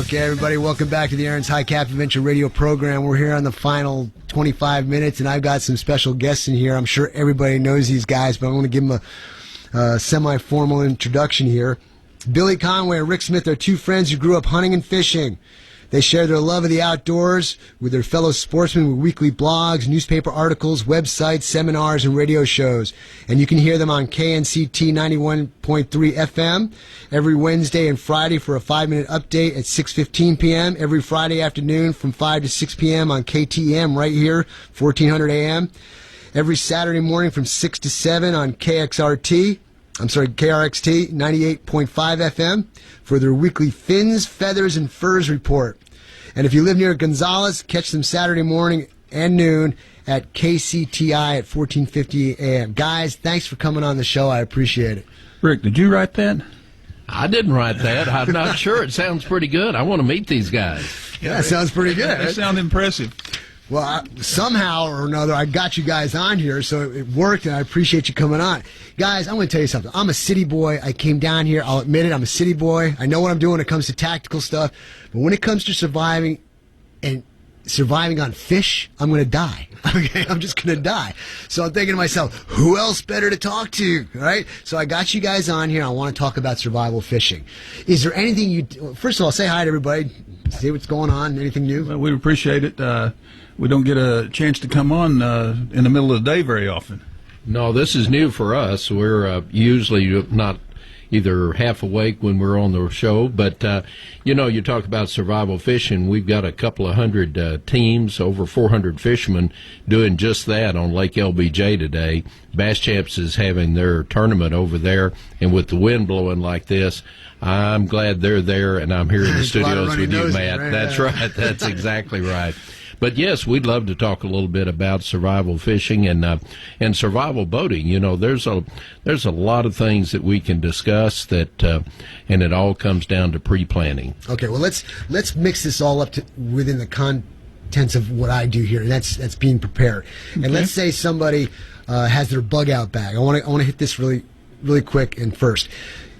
Okay, everybody, welcome back to the Aaron's High Cap Adventure Radio program. We're here on the final 25 minutes, and I've got some special guests in here. I'm sure everybody knows these guys, but I'm going to give them a semi-formal introduction here. Billy Conway and Rick Smith are two friends who grew up hunting and fishing. They share their love of the outdoors with their fellow sportsmen with weekly blogs, newspaper articles, websites, seminars, and radio shows. And you can hear them on KNCT 91.3 FM every Wednesday and Friday for a 5-minute update at 6:15 p.m. Every Friday afternoon from 5 to 6 p.m. on KTM right here, 1400 AM. Every Saturday morning from 6 to 7 on KRXT 98.5 FM for their weekly Fins, Feathers, and Furs report. And if you live near Gonzales, catch them Saturday morning and noon at KCTI at 1450 AM. Guys, thanks for coming on the show. I appreciate it. Rick, did you write that? I didn't write that. I'm not sure. It sounds pretty good. I want to meet these guys. Yeah, that sounds pretty good. They sound impressive. Well, somehow or another, I got you guys on here, so it worked, and I appreciate you coming on. Guys, I'm going to tell you something. I'm a city boy. I came down here. I'll admit it. I'm a city boy. I know what I'm doing when it comes to tactical stuff. But when it comes to surviving on fish, I'm going to die. Okay, I'm just going to die. So I'm thinking to myself, who else better to talk to, right? So I got you guys on here. I want to talk about survival fishing. Is there anything first of all, say hi to everybody. See what's going on. Anything new? Well, we appreciate it. We don't get a chance to come on in the middle of the day very often. No, this is new for us. We're usually not either half awake when we're on the show, but you talk about survival fishing. We've got a couple of hundred teams, over 400 fishermen doing just that on Lake LBJ today. Bass Champs is having their tournament over there, and with the wind blowing like this, I'm glad they're there, and I'm here in the studios with you, Matt. Right? That's right. That's exactly right. But yes, we'd love to talk a little bit about survival fishing and survival boating. You know, there's a lot of things that we can discuss that, and it all comes down to pre-planning. Okay, well let's mix this all up within the contents of what I do here, and that's being prepared. Okay. And let's say somebody has their bug out bag. I want to hit this really quick and first.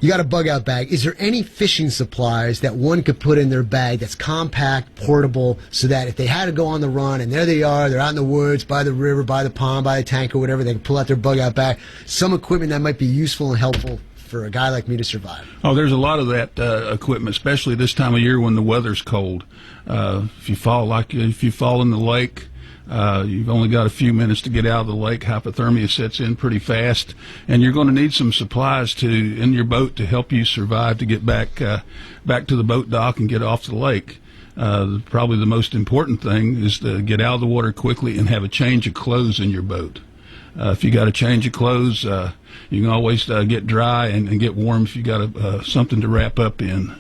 You got a bug out bag. Is there any fishing supplies that one could put in their bag that's compact, portable, so that if they had to go on the run and there they are, they're out in the woods, by the river, by the pond, by the tank or whatever, they can pull out their bug out bag, some equipment that might be useful and helpful for a guy like me to survive? Oh, there's a lot of that equipment, especially this time of year when the weather's cold. If you fall in the lake, you've only got a few minutes to get out of the lake. Hypothermia sets in pretty fast, and you're going to need some supplies in your boat to help you survive to get back to the boat dock and get off the lake. Probably the most important thing is to get out of the water quickly and have a change of clothes in your boat. If you got a change of clothes, you can always get dry and get warm if you got something to wrap up in.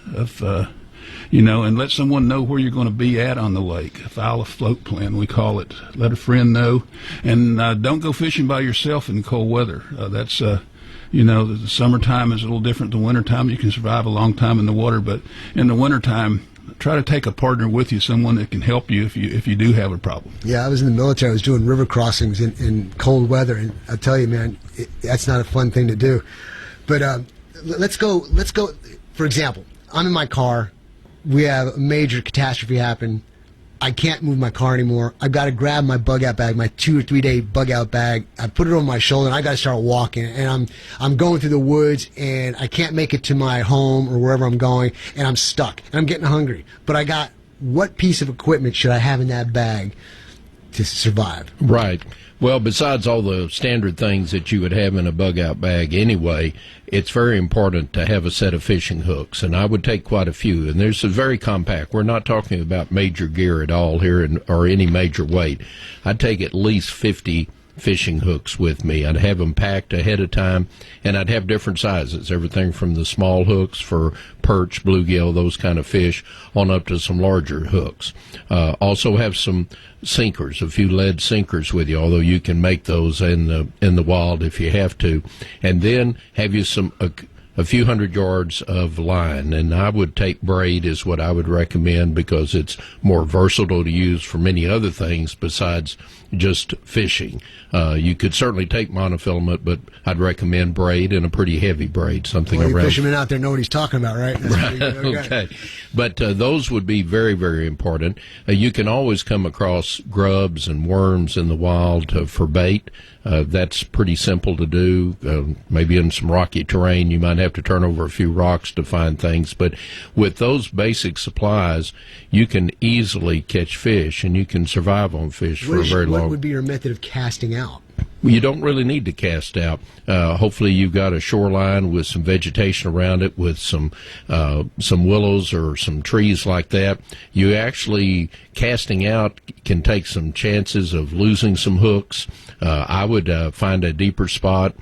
And let someone know where you're going to be at on the lake. File a float plan, we call it. Let a friend know. And don't go fishing by yourself in cold weather. The summertime is a little different than wintertime. You can survive a long time in the water, but in the wintertime, try to take a partner with you, someone that can help you if you do have a problem. Yeah, I was in the military. I was doing river crossings in cold weather, and I tell you, man, that's not a fun thing to do. But let's go. For example, I'm in my car. We have a major catastrophe happen. I can't move my car anymore. I've got to grab my bug out bag, my 2 or 3 day bug out bag. I put it on my shoulder, and I got to start walking. And I'm going through the woods, and I can't make it to my home or wherever I'm going, and I'm stuck. And I'm getting hungry. But what piece of equipment should I have in that bag to survive? Right. Well, besides all the standard things that you would have in a bug-out bag anyway, it's very important to have a set of fishing hooks, and I would take quite a few. And there's a very compact. We're not talking about major gear at all here or any major weight. I'd take at least 50 fishing hooks with me. I'd have them packed ahead of time, and I'd have different sizes, everything from the small hooks for perch, bluegill, those kind of fish, on up to some larger hooks. Also have some sinkers, a few lead sinkers with you, although you can make those in the wild if you have to. And then have you some a few hundred yards of line. And I would take braid is what I would recommend, because it's more versatile to use for many other things besides just fishing. You could certainly take monofilament, but I'd recommend braid, and a pretty heavy braid, something well, around. Fishermen out there know what he's talking about, right? That's right. Okay. But those would be very, very important. You can always come across grubs and worms in the wild for bait. That's pretty simple to do. Maybe in some rocky terrain, you might have to turn over a few rocks to find things. But with those basic supplies, you can easily catch fish, and you can survive on fish for a very long. What would be your method of casting out? You don't really need to cast out. Hopefully, you've got a shoreline with some vegetation around it, with some willows or some trees like that. You actually, casting out can take some chances of losing some hooks. I would find a deeper spot,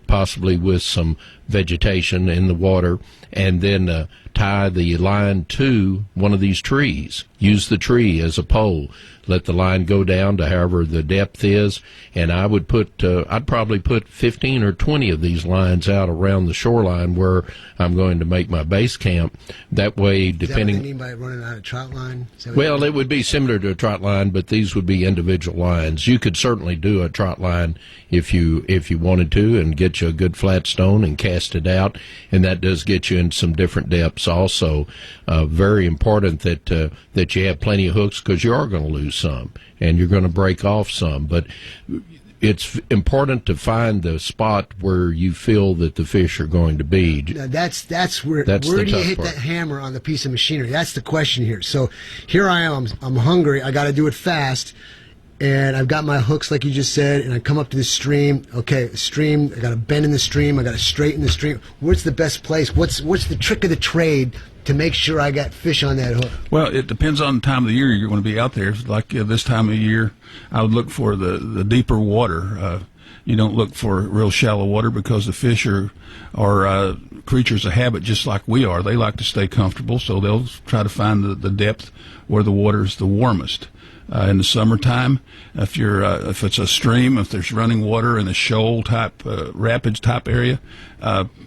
possibly with some vegetation in the water, and then tie the line to one of these trees. Use the tree as a pole. Let the line go down to however the depth is, and I would I'd probably put 15 or 20 of these lines out around the shoreline where I'm going to make my base camp. That way, depending. Is that what they mean by running out of trout line? Well, it would be similar to a trot line, but these would be individual lines. You could certainly do a trot line if you wanted to, and get you a good flat stone and cast it out, and that does get you in some different depths also. Very important that you have plenty of hooks, because you are going to lose some, and you're going to break off some. But it's important to find the spot where you feel that the fish are going to be. Now where do you hit that hammer on the piece of machinery? That's the question here. So here I am. I'm hungry. I got to do it fast. And I've got my hooks, like you just said, and I come up to the stream. Okay, stream, I got to bend in the stream, I got to straighten the stream. Where's the best place? What's the trick of the trade to make sure I got fish on that hook? Well, it depends on the time of the year you're going to be out there. Like this time of year, I would look for the deeper water. You don't look for real shallow water, because the fish are creatures of habit, just like we are. They like to stay comfortable, so they'll try to find the depth where the water is the warmest. In the summertime, if it's a stream, if there's running water in a shoal type, rapids type area,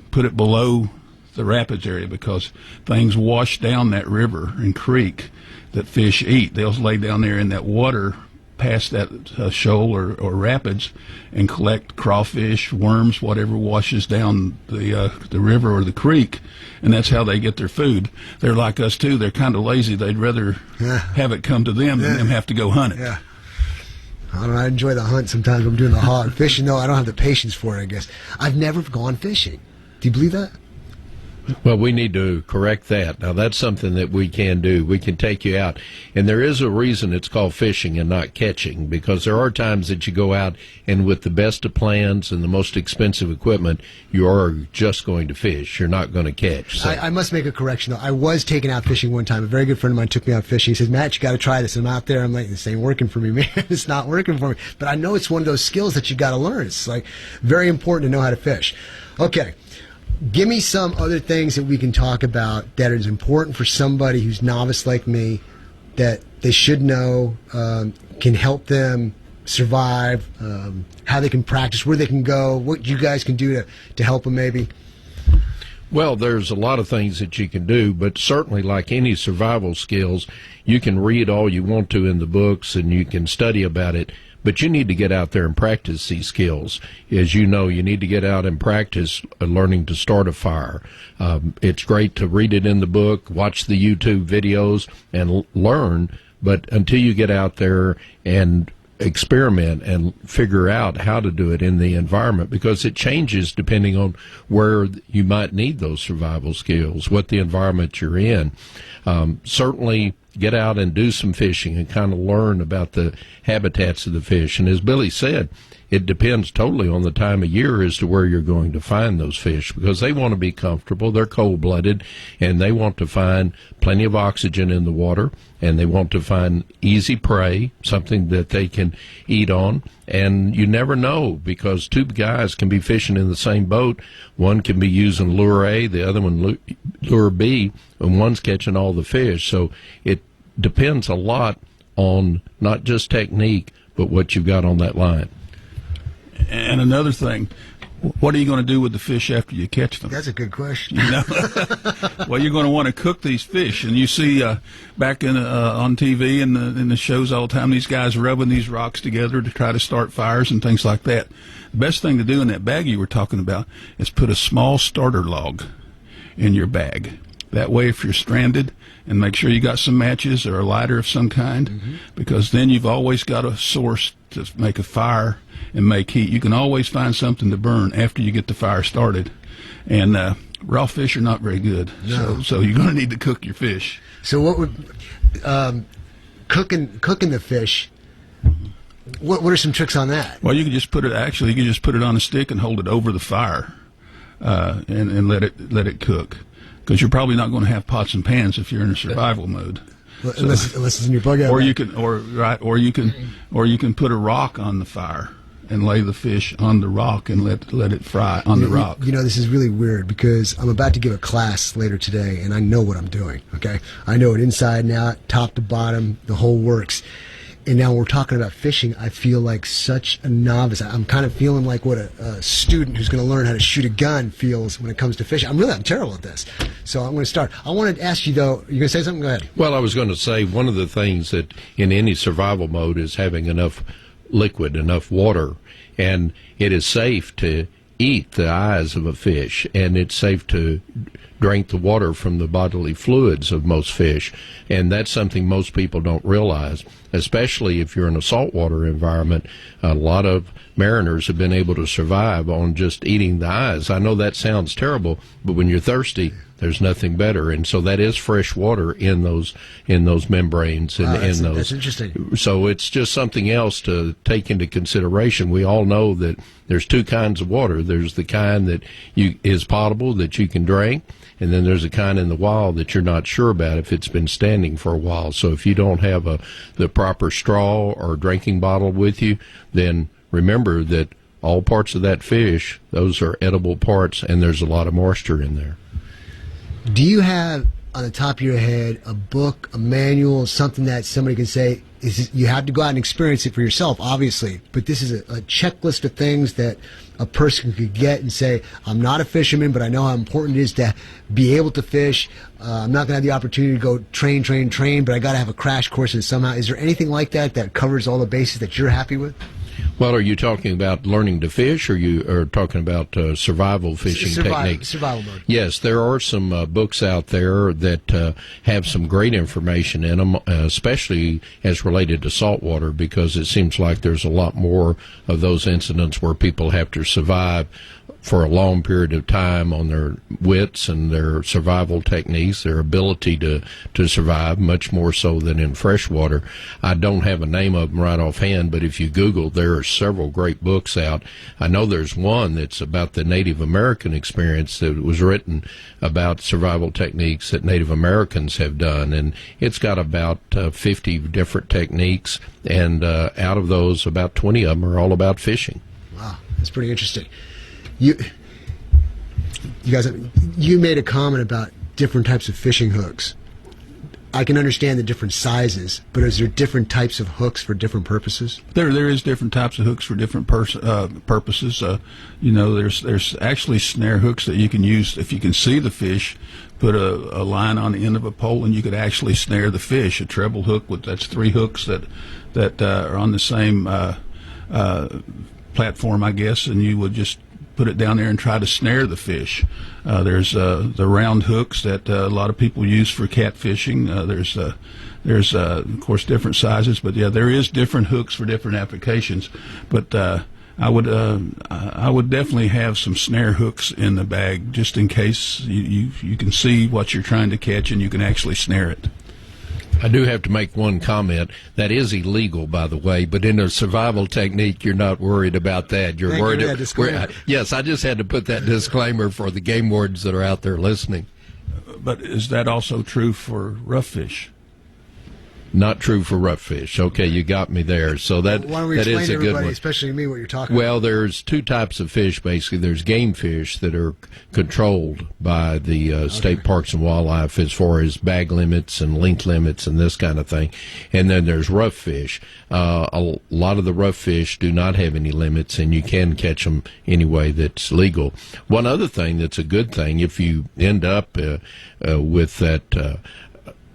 put it below the rapids area, because things wash down that river and creek that fish eat. They'll lay down there in that water past that shoal or rapids and collect crawfish, worms, whatever washes down the river or the creek, and that's how they get their food. They're like us too. They're kind of lazy. They'd rather have it come to them than them have to go hunt it. Yeah. I don't know. I enjoy the hunt sometimes when I'm doing the hog. Fishing, though, I don't have the patience for it, I guess. I've never gone fishing. Do you believe that? Well, we need to correct that. Now, that's something that we can do. We can take you out. And there is a reason it's called fishing and not catching, because there are times that you go out and with the best of plans and the most expensive equipment, you are just going to fish. You're not going to catch. So. I must make a correction, though. I was taken out fishing one time. A very good friend of mine took me out fishing. He says, Matt, you got to try this. And I'm out there. I'm like, this ain't working for me, man. It's not working for me. But I know it's one of those skills that you got to learn. It's like very important to know how to fish. Okay. Give me some other things that we can talk about that is important for somebody who's novice like me, that they should know, can help them survive, how they can practice, where they can go, what you guys can do to help them maybe. Well, there's a lot of things that you can do, but certainly like any survival skills, you can read all you want to in the books and you can study about it. But you need to get out there and practice these skills. As you know, you need to get out and practice learning to start a fire. It's great to read it in the book, watch the YouTube videos, and learn. But until you get out there and experiment and figure out how to do it in the environment, because it changes depending on where you might need those survival skills, what the environment you're in. Certainly get out and do some fishing and kind of learn about the habitats of the fish. And as Billy said, it depends totally on the time of year as to where you're going to find those fish, because they want to be comfortable. They're cold-blooded, and they want to find plenty of oxygen in the water, and they want to find easy prey, something that they can eat on. And you never know, because two guys can be fishing in the same boat. One can be using lure A, the other one lure B, and one's catching all the fish. So it depends a lot on not just technique, but what you've got on that line. And another thing, What are you going to do with the fish after you catch them? That's a good question. You know? Well, you're going to want to cook these fish, and you see back in on TV and in the shows all the time, these guys rubbing these rocks together to try to start fires and things like that. The best thing to do in that bag you were talking about is put a small starter log in your bag. That way, if you're stranded, and make sure you got some matches or a lighter of some kind, because then you've always got a source to make a fire and make heat. You can always find something to burn after you get the fire started. And raw fish are not very good, so you're going to need to cook your fish. So what would cooking the fish? What are some tricks on that? Well, you can just put it. Actually, you can just put it on a stick and hold it over the fire, and let it cook. Because you're probably not going to have pots and pans if you're in a survival mode. Unless it's in your bug out. Or you can put a rock on the fire and lay the fish on the rock and let it fry on the rock. You know, this is really weird because I'm about to give a class later today, and I know what I'm doing. Okay, I know it inside and out, top to bottom, the whole works. And now we're talking about fishing. I feel like such a novice. I'm kind of feeling like what a student who's going to learn how to shoot a gun feels when it comes to fishing. I'm terrible at this. So I'm going to start. I wanted to ask you, though, you're going to say something? Go ahead. Well, I was going to say one of the things that in any survival mode is having enough liquid, enough water. And it is safe to eat the eyes of a fish, and it's safe to drink the water from the bodily fluids of most fish. And that's something most people don't realize, especially if you're in a saltwater environment. A lot of mariners have been able to survive on just eating the eyes. I know that sounds terrible, but when you're thirsty, there's nothing better. And so that is fresh water in those membranes and in those. That's interesting. So it's just something else to take into consideration. We all know that there's two kinds of water. There's the kind that is potable, that you can drink, and then there's a kind in the wild that you're not sure about if it's been standing for a while. So if you don't have the proper straw or drinking bottle with you, then remember that all parts of that fish, those are edible parts, and there's a lot of moisture in there. Do you have, on the top of your head, a book, a manual, something that somebody can say, you have to go out and experience it for yourself, obviously, but this is a checklist of things that a person could get and say, I'm not a fisherman, but I know how important it is to be able to fish. I'm not going to have the opportunity to go train, but I got to have a crash course in somehow. Is there anything like that covers all the bases that you're happy with? Well, are you talking about learning to fish, or you are talking about survival fishing techniques? Survival mode. Yes, there are some books out there that have some great information in them, especially as related to saltwater, because it seems like there's a lot more of those incidents where people have to survive for a long period of time on their wits and their survival techniques, their ability to survive, much more so than in freshwater. I don't have a name of them right offhand, but if you Google, there are several great books out. I know there's one that's about the Native American experience that was written about survival techniques that Native Americans have done, and it's got about 50 different techniques, and out of those, about 20 of them are all about fishing. Wow, that's pretty interesting. You guys, you made a comment about different types of fishing hooks. I can understand the different sizes, but is there different types of hooks for different purposes? There is different types of hooks for different purposes. There's actually snare hooks that you can use if you can see the fish. Put a line on the end of a pole, and you could actually snare the fish. A treble hook that's 3 hooks that are on the same platform, I guess, and you would just put it down there and try to snare the fish. There's the round hooks that a lot of people use for catfishing. There's of course different sizes, but yeah, there is different hooks for different applications. But I would definitely have some snare hooks in the bag just in case you can see what you're trying to catch and you can actually snare it. I do have to make one comment. That is illegal, by the way, but in a survival technique, you're not worried about that. You're worried. Yes, I just had to put that disclaimer for the game wardens that are out there listening. But is that also true for rough fish? Not true for rough fish. Okay, you got me there. So that Why don't we that explain is to a good everybody, one. especially me, what you're talking Well, about? there's two types of fish, basically. There's game fish that are controlled by the state parks and wildlife as far as bag limits and length limits and this kind of thing. And then there's rough fish. A lot of the rough fish do not have any limits, and you can catch them any way that's legal. One other thing that's a good thing, if you end up with that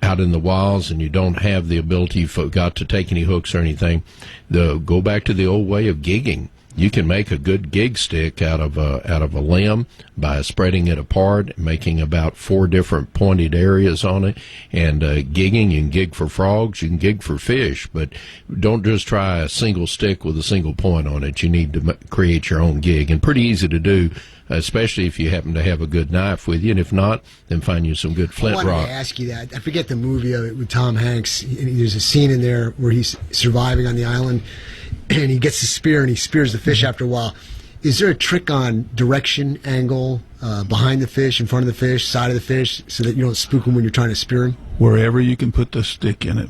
out in the wilds and you don't have the ability, forgot to take any hooks or anything, go back to the old way of gigging. You can make a good gig stick out of a limb by spreading it apart, making about 4 different pointed areas on it, and gigging. You can gig for frogs, you can gig for fish, but don't just try a single stick with a single point on it. You need to create your own gig, and pretty easy to do, especially if you happen to have a good knife with you, and if not, then find you some good flint I wanted rock. to ask you that. I forget the movie of it with Tom Hanks. There's a scene in there where he's surviving on the island, and he gets the spear and he spears the fish after a while. Is there a trick on direction, angle, behind the fish, in front of the fish, side of the fish, so that you don't spook them when you're trying to spear them? Wherever you can put the stick in it.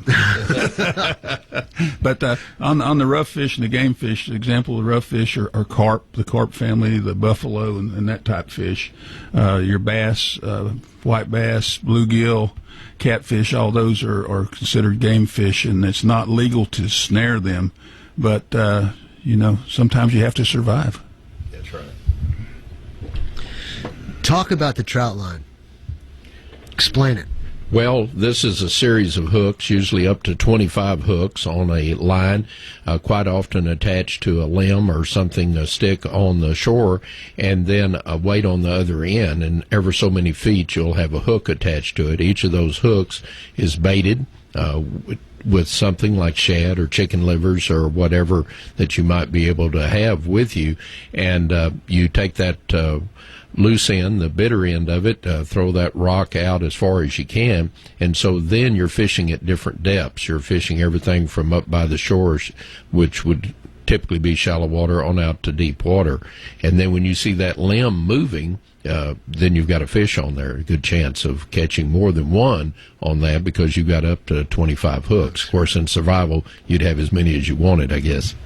But on the rough fish and the game fish, the example of rough fish are carp, the carp family, the buffalo, and that type of fish. Your bass, white bass, bluegill, catfish, all those are considered game fish, and it's not legal to snare them. But, sometimes you have to survive. That's right. Talk about the trout line. Explain it. Well, this is a series of hooks, usually up to 25 hooks on a line, quite often attached to a limb or something, a stick on the shore, and then a weight on the other end. And ever so many feet, you'll have a hook attached to it. Each of those hooks is baited with something like shad or chicken livers or whatever that you might be able to have with you. And you take that loose end, the bitter end of it, throw that rock out as far as you can, and so then you're fishing at different depths. You're fishing everything from up by the shores, which would typically be shallow water, on out to deep water. And then when you see that limb moving, then you've got a fish on there, a good chance of catching more than one on that, because you've got up to 25 hooks. Of course, in survival, you'd have as many as you wanted, I guess.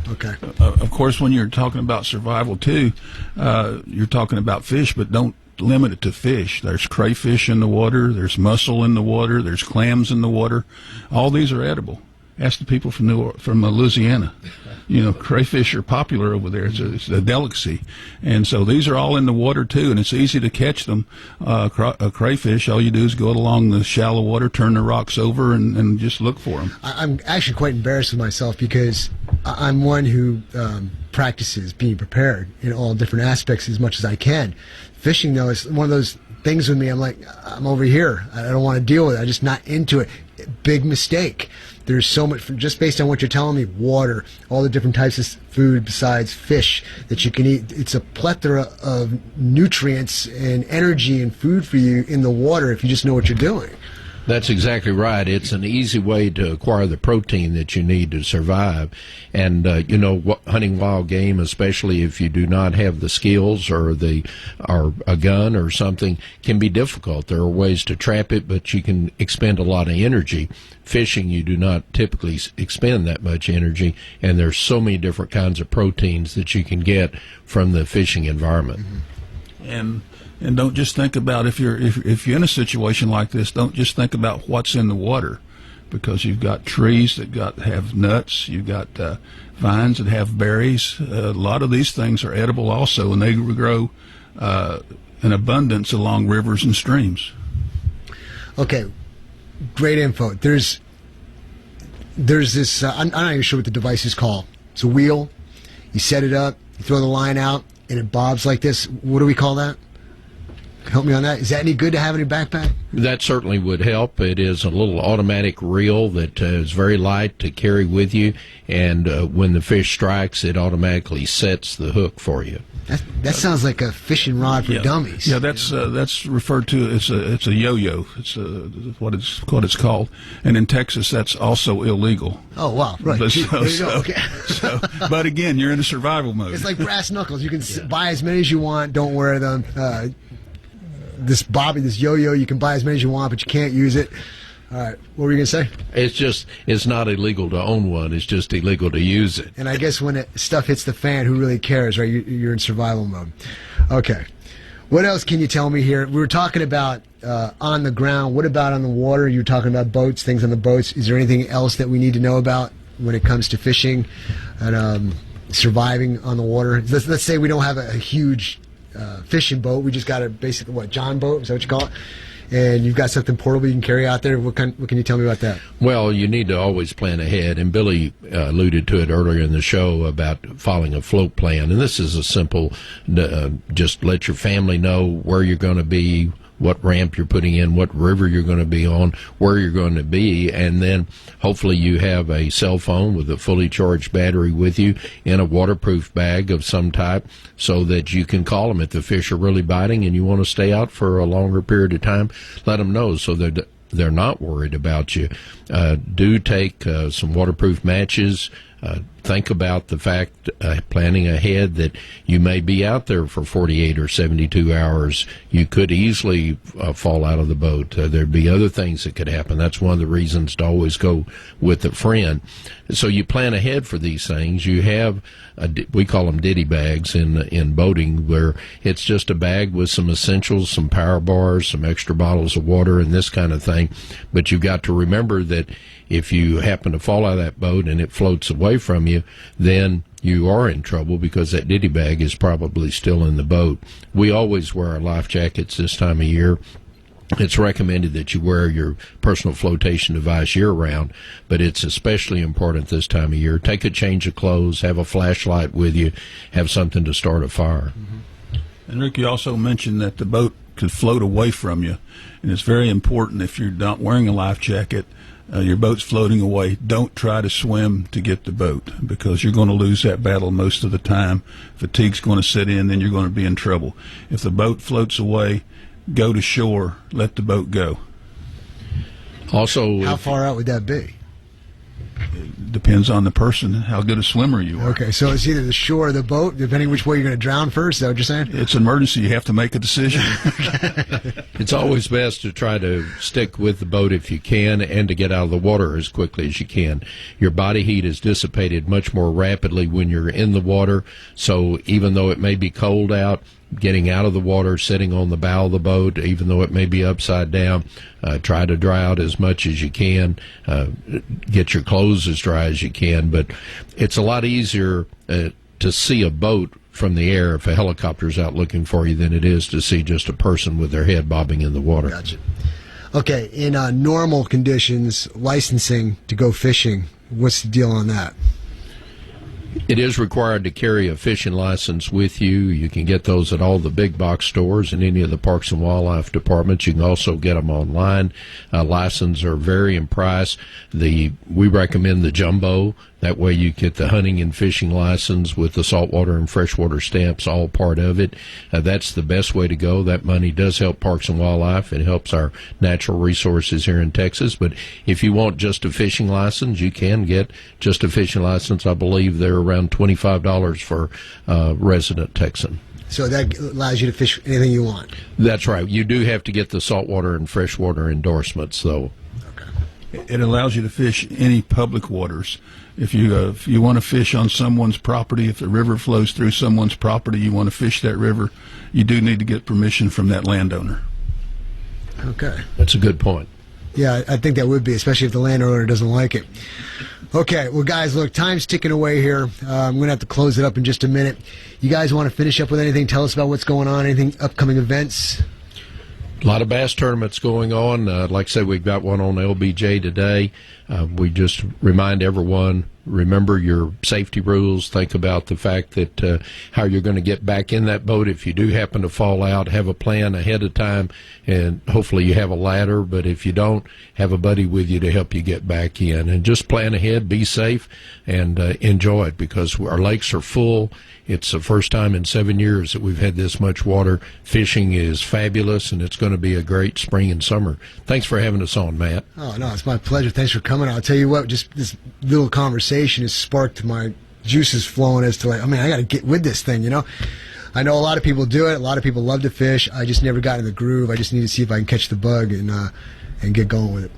Okay. Of course, when you're talking about survival, too, you're talking about fish, but don't limit it to fish. There's crayfish in the water, there's mussel in the water, there's clams in the water. All these are edible. Ask the people from Louisiana. Crayfish are popular over there. It's a delicacy. And so these are all in the water, too, and it's easy to catch them. A crayfish, all you do is go along the shallow water, turn the rocks over, and just look for them. I'm actually quite embarrassed with myself, because I'm one who practices being prepared in all different aspects as much as I can. Fishing, though, is one of those things with me. I'm like, I'm over here. I don't want to deal with it. I'm just not into it. Big mistake. There's so much, just based on what you're telling me, water, all the different types of food besides fish that you can eat. It's a plethora of nutrients and energy and food for you in the water if you just know what you're doing. That's exactly right. It's an easy way to acquire the protein that you need to survive. And, hunting wild game, especially if you do not have the skills or a gun or something, can be difficult. There are ways to trap it, but you can expend a lot of energy. Fishing, you do not typically expend that much energy, and there's so many different kinds of proteins that you can get from the fishing environment. Mm-hmm. And don't just think about, if you're in a situation like this, don't just think about what's in the water, because you've got trees that have nuts, you've got vines that have berries. A lot of these things are edible also, and they grow in abundance along rivers and streams. Okay, great info. There's this, I'm not even sure what the device is called. It's a wheel. You set it up, you throw the line out, and it bobs like this. What do we call that? Help me on that. Is that any good to have in your backpack? That certainly would help. It is a little automatic reel that is very light to carry with you, and when the fish strikes, it automatically sets the hook for you. That sounds like a fishing rod for dummies. Yeah, that's referred to. It's a yo-yo. It's what it's called. And in Texas, that's also illegal. Oh wow! Right. There you go. Okay. But again, you're in a survival mode. It's like brass knuckles. You can buy as many as you want. Don't wear them. This yo-yo, you can buy as many as you want, but you can't use it. All right. What were you going to say? It's not illegal to own one. It's just illegal to use it. And I guess when stuff hits the fan, who really cares, right? You're in survival mode. Okay. What else can you tell me here? We were talking about on the ground. What about on the water? You were talking about boats, things on the boats. Is there anything else that we need to know about when it comes to fishing and surviving on the water? Let's say we don't have a huge fishing boat. We just got a basically, John boat? Is that what you call it? And you've got something portable you can carry out there. What can you tell me about that? Well, you need to always plan ahead, and Billy alluded to it earlier in the show about following a float plan. And this is a simple, just let your family know where you're going to be, what ramp you're putting in, what river you're going to be on, where you're going to be, and then hopefully you have a cell phone with a fully charged battery with you in a waterproof bag of some type so that you can call them if the fish are really biting and you want to stay out for a longer period of time. Let them know so that they're not worried about you. Do take some waterproof matches. Think about the fact, planning ahead, that you may be out there for 48 or 72 hours. You could easily fall out of the boat. There'd be other things that could happen. That's one of the reasons to always go with a friend. So you plan ahead for these things. You have, we call them ditty bags in boating, where it's just a bag with some essentials, some power bars, some extra bottles of water, and this kind of thing. But you've got to remember that if you happen to fall out of that boat and it floats away from you, then you are in trouble because that ditty bag is probably still in the boat. We always wear our life jackets this time of year. It's recommended that you wear your personal flotation device year-round, but it's especially important this time of year. Take a change of clothes, have a flashlight with you, have something to start a fire. Mm-hmm. And Rick, you also mentioned that the boat could float away from you, and it's very important if you're not wearing a life jacket, your boat's floating away, don't try to swim to get the boat, because you're going to lose that battle most of the time. Fatigue's going to set in, then you're going to be in trouble. If the boat floats away, go to shore, let the boat go. Also, how far out would that be? It depends on the person, how good a swimmer you are. Okay, so it's either the shore or the boat, depending which way you're going to drown first. Is that what you're saying? It's an emergency. You have to make a decision. It's always best to try to stick with the boat if you can, and to get out of the water as quickly as you can. Your body heat is dissipated much more rapidly when you're in the water, so even though it may be cold out, getting out of the water, sitting on the bow of the boat, even though it may be upside down, try to dry out as much as you can. Get your clothes as dry as you can. But it's a lot easier to see a boat from the air if a helicopter's out looking for you than it is to see just a person with their head bobbing in the water. Gotcha. Okay, in normal conditions, licensing to go fishing, what's the deal on that? It is required to carry a fishing license with you. You can get those at all the big box stores and any of the Parks and Wildlife departments. You can also get them online. Licenses are varying price. We recommend the jumbo. That way you get the hunting and fishing license with the saltwater and freshwater stamps, all part of it. That's the best way to go. That money does help Parks and Wildlife. It helps our natural resources here in Texas. But if you want just a fishing license, you can get just a fishing license. I believe they're around $25 for a resident Texan. So that allows you to fish anything you want? That's right. You do have to get the saltwater and freshwater endorsements, though. It allows you to fish any public waters. If you want to fish on someone's property, if the river flows through someone's property, you want to fish that river, you do need to get permission from that landowner. Okay. That's a good point. Yeah, I think that would be, especially if the landowner doesn't like it. Okay, well, guys, look, time's ticking away here. I'm going to have to close it up in just a minute. You guys want to finish up with anything? Tell us about what's going on, anything, upcoming events? A lot of bass tournaments going on. Like I said, we've got one on LBJ today. We just remind everyone, remember your safety rules. Think about the fact that how you're going to get back in that boat if you do happen to fall out. Have a plan ahead of time, and hopefully you have a ladder. But if you don't, have a buddy with you to help you get back in. And just plan ahead, be safe, and enjoy it, because our lakes are full. It's the first time in 7 years that we've had this much water. Fishing is fabulous, and it's going to be a great spring and summer. Thanks for having us on, Matt. Oh, no, it's my pleasure. Thanks for coming. I'll tell you what, just this little conversation has sparked my juices flowing as to, like, I mean, I got to get with this thing, you know? I know a lot of people do it. A lot of people love to fish. I just never got in the groove. I just need to see if I can catch the bug and get going with it.